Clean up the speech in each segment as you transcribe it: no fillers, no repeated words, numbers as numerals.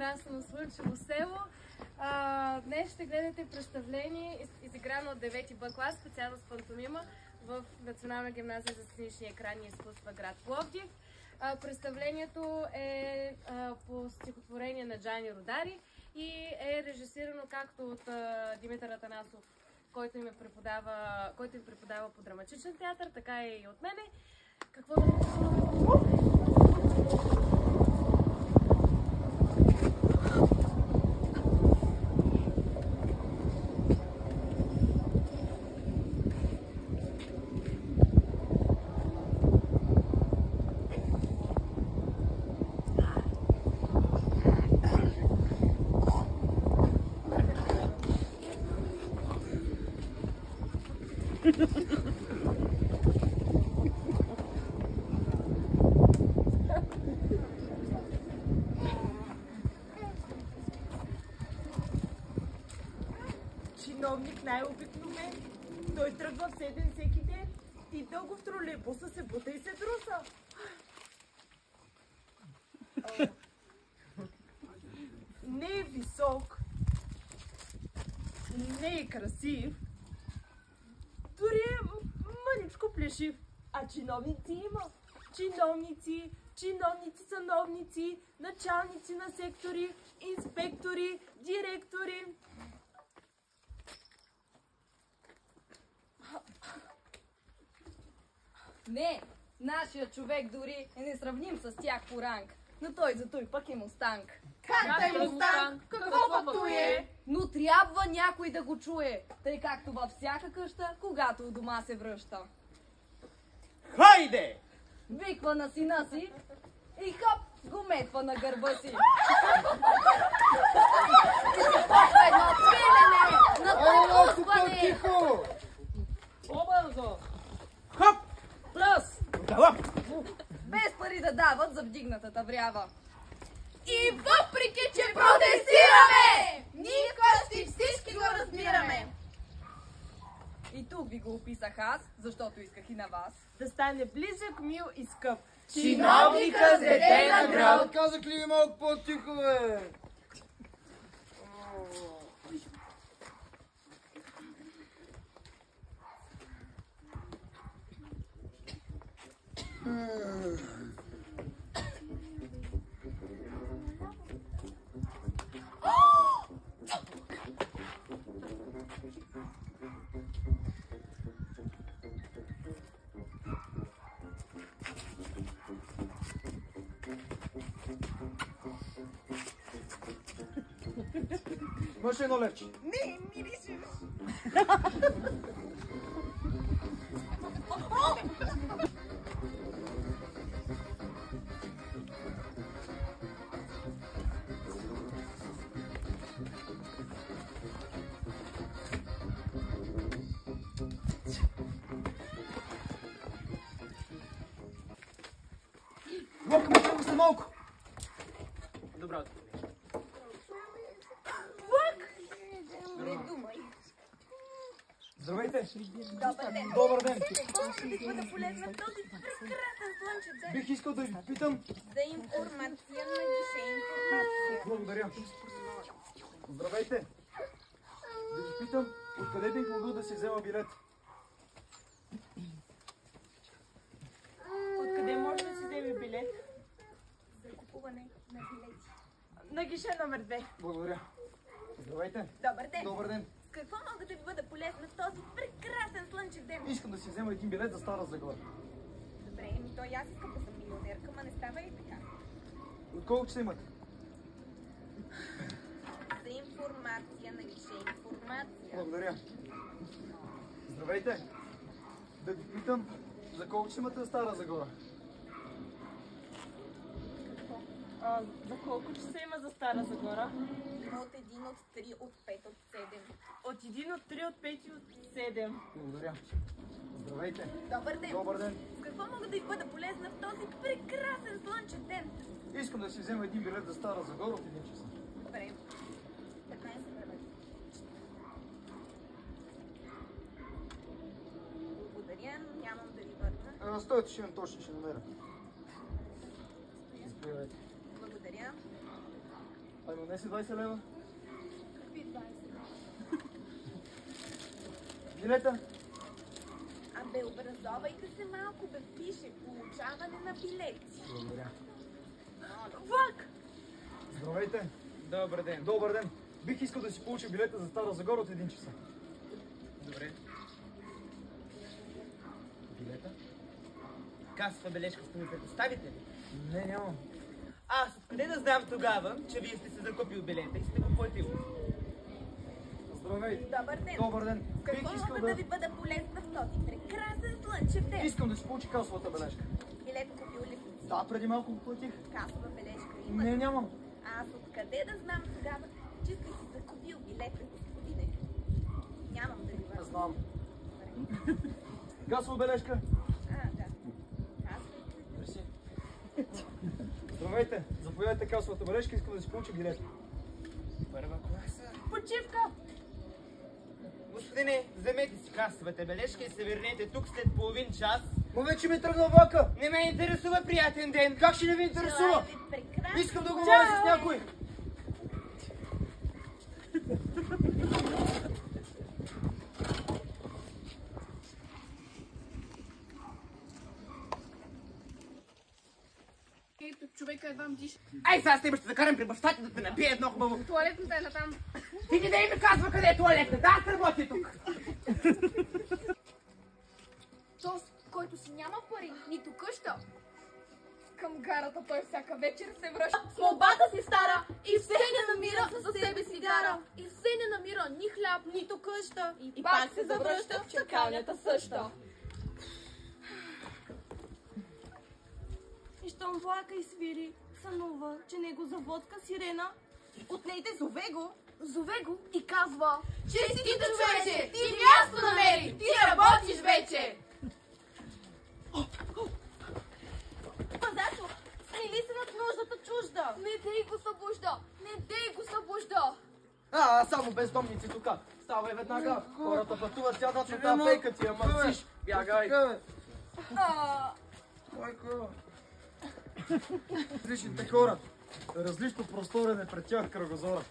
прекрасно слънчево село. Днес ще гледате представление, изиграно от 9 Б клас, специално с пантомима в Национална гимназия за сценични екрани и изкуства град Пловдив. Представлението е по стихотворение на Джани Родари и е режисирано както от Димитър Атанасов, който им преподава по драматичен театър, така и от мене. Какво да Чиновник най-обикновен. Той тръгва в 7 всеки ден и дълго в тролейбуса се бута и се друса. Не е висок, не е красив, дори е мъничко плешив. А чиновници има. Чиновници, сановници, началници на сектори, инспектори, директори. Не, нашия човек дори е несравним с тях по ранг, но той за той пък е мустанг. Как е мустанг? Какво пък той е? Но трябва някой да го чуе, тъй както във всяка къща, когато у дома се връща. Хайде! Виква на сина си и хоп, го метва на гърба си. И започва едно свилене, натъпване. Тихо! По-бързо! Хоп! Плюс! Галап! Без пари да дават за вдигнатата врява. И въпреки, че протестираме, ние вкъщи всички го разбираме. И тук ви го описах аз, защото исках и на вас Да стане близък, мил и скъп. Чиновника с дете на гръб! Казах ли ви малко по-тихо, бе? Имаш едно левче? Не, миришеш. Ловка, мъчено се малко! Добре. Здравейте! Добър ден! Какво ще ви бъде полезна в този прекрасен слънчев ден? Бих искал да ви попитам... За информация, нагише информация. Благодаря. Здравейте! Да ви питам, откъде бих могъл да си взема билет? Откъде може да си вземе билет? За купуване на билети. На гише номер 2. Благодаря. Здравейте! Добър ден! Добър ден! С какво мога да ви бъда полезна в този прекрасен слънчев ден? Искам да си взема един билет за Стара Загора. Добре, то и аз искам да съм милионерка, ма не става и така. От колко часа имате? За информация, нагише информация. Благодаря. Здравейте! Да ви питам, за колко часа имате за Стара Загора? За колко часа има за Стара Загора? Има от 1, от 3, от 5, от 7. От 1, от 3, от 5 и от 7. Благодаря. Здравейте! Добър ден! Добър ден! С какво мога да ви бъда полезна в този прекрасен слънчев ден? Искам да си взема един билет за Стара Загора от 1 часа. Добре. 15 време. Благодаря, но нямам да ви върна. Стойте, ще имам точно, ще намеря. Заповядайте. Благодаря. Ами, не си 20 лева. Какви 20? Билета. Абе, образовайте се малко, бе, пише получаване на билети. Благодаря. Влак! Здравейте. Добър ден. Добър ден. Бих искал да си получа билета за Стара Загора от 1 часа. Добре. Билета? Касова бележка ще ми предоставите ли? Не, нямам. Аз откъде да знам тогава, че вие сте се закупил билета и сте го платил? Здравейте. Добър ден. Добър ден. Какво Бих искал мога да ви бъда полезна в този прекрасен слънчев ден? Искам да си получи касовата бележка. Билет купил ли си? Да, преди малко го платих. Касова бележка има. Не, нямам. Аз откъде да знам тогава, че сте си закупил билета, господине? Нямам да ви Не бъда. знам. Касова бележка. Да. Казвайте. Мерси. Здравейте. Заповядайте касовата бележка, искам да си получа билета. Първа класа. Почивка! Господине, вземете си касовата бележка и се върнете тук след половин час. Но вече ми тръгна влака. Не ме интересува, приятен ден. Как ще не ви интересува? Желая ви прекрасен. Искам да говоря с някой. Ето, човека едва диша. Ай, сега с теб ще закарам при баща ти да те напие едно хубаво. Туалетната е натам. Ти не дай ми казва къде е туалетната. Аз работя тук. Този, който си няма пари, нито къща. Към гарата той всяка вечер се връща с молбата си стара и все не намира за себе си гара. И все не намира ни хляб, нито къща. И пак се завръща в чакалнята съща. И щом влака и свири, сънува, че него заводка сирена. Отнейте, зове го. Зове го и казва: честито човече, ти място намери, ти работиш вече. Пазачо, смили се над нуждата чужда. Не дей го събужда, не дей го събужда. Само бездомници тук. Ставай веднага. Хората пътуват сядат на тази пейка ти, ама мърсиш. Бягай. Майко. Различните хора. Различно просторен е пред тях кръгозора.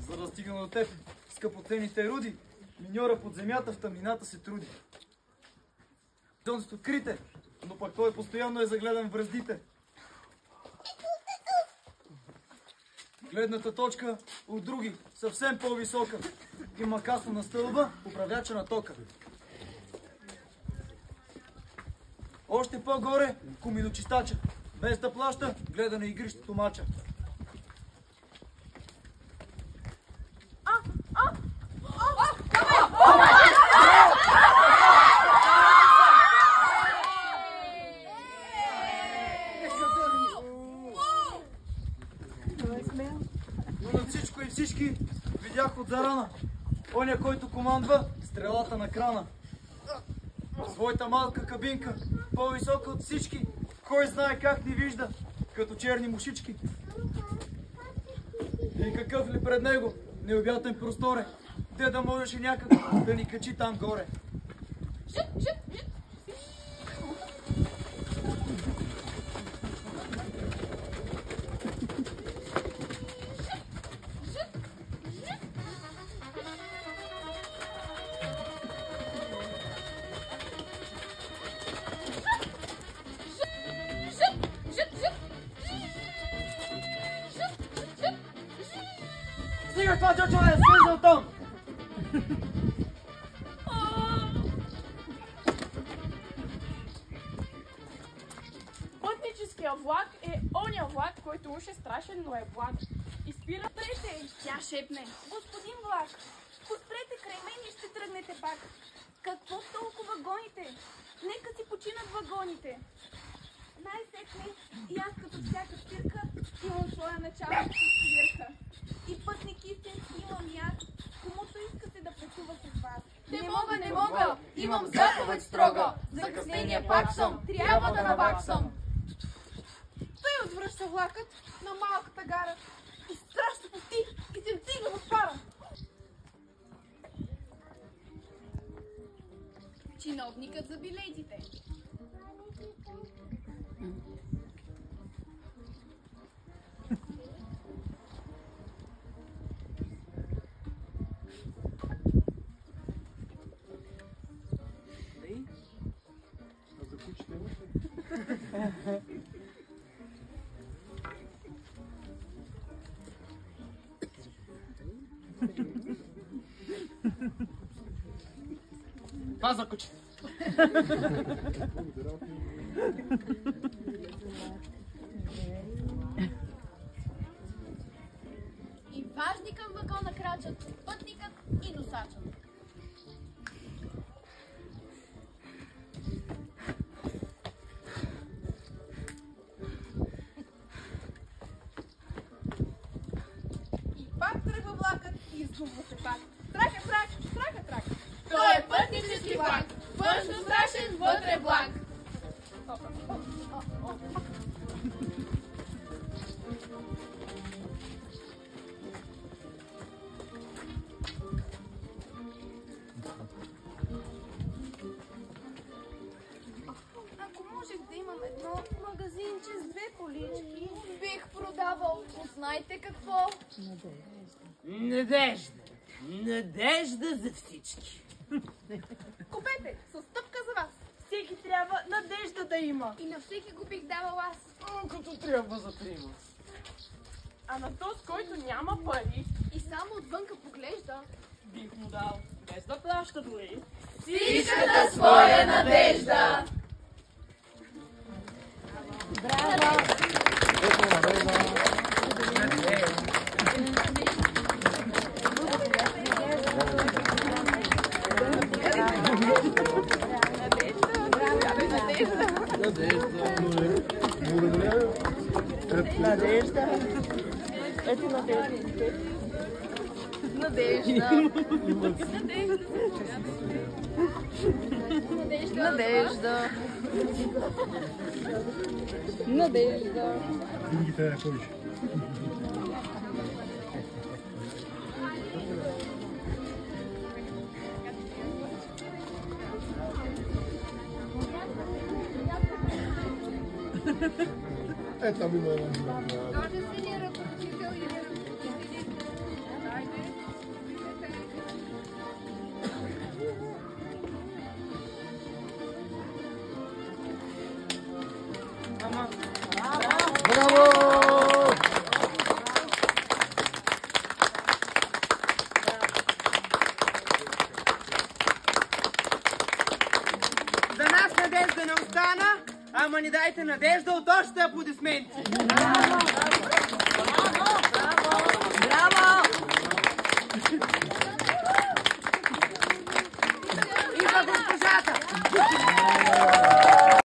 За да стигна до теб, скъпоценните руди, миньора под земята в тъмнината се труди. Дънството крите, но пък той постоянно е загледан в бръздите. Гледната точка от други, съвсем по-висока. Има каса на стълба, управляча на тока. Още по-горе, коминочистача. Без да плаща, гледа на игрището мача. Но над всичко и всички видях от зарана. Оня, който командва стрелата на крана. Своята малка кабинка, по-висока от всички, кой знае как ни вижда, като черни мушички. И какъв ли пред него необятен просторе, де да можеше някак да ни качи там горе. Стига това чочо да е слизал там! Пътническия влак е оня влак, който уж е страшен, но е благ. И спира прете. Тя шепне: господин влак, поспрете край мен и ще тръгнете пак. Какво толкова гоните? Нека си починат вагоните. Най-сетне и аз като всяка спирка имам своя началник с свирка. И пътник истински имам и аз, комуто искате да пътува с вас. Не мога, имам заповед строга. Закъснение пак съм, трябва да наваксам. Той отвръща влакът на малката гара и страшно пусти и се вдига в пара. Чиновникът за билетите. Паза куче. И важни към вагона крачат пътникът и носачът. И пак тръгва влакът и изгубва се пак. Трака, трак, трака, трак. Той е пътнически влак, външно страшен, вътре благ. Ако можех да имам едно магазинче с две полички, бих продавал. Познайте какво? Надежда. Надежда за всички. Купете, с стъпка за вас. Всеки трябва надежда да има. И на всеки го бих давал аз. Като трябва за трима. А на този, който няма пари, И само отвънка поглежда. бих му дал, без да плаща дори. Всичката своя надежда. Там има една. Художественият ръководител или ръководителите. Дайте. Браво! За нас надежда не остана, ама ни дайте надежда от още аплодисменти. И за госпожата!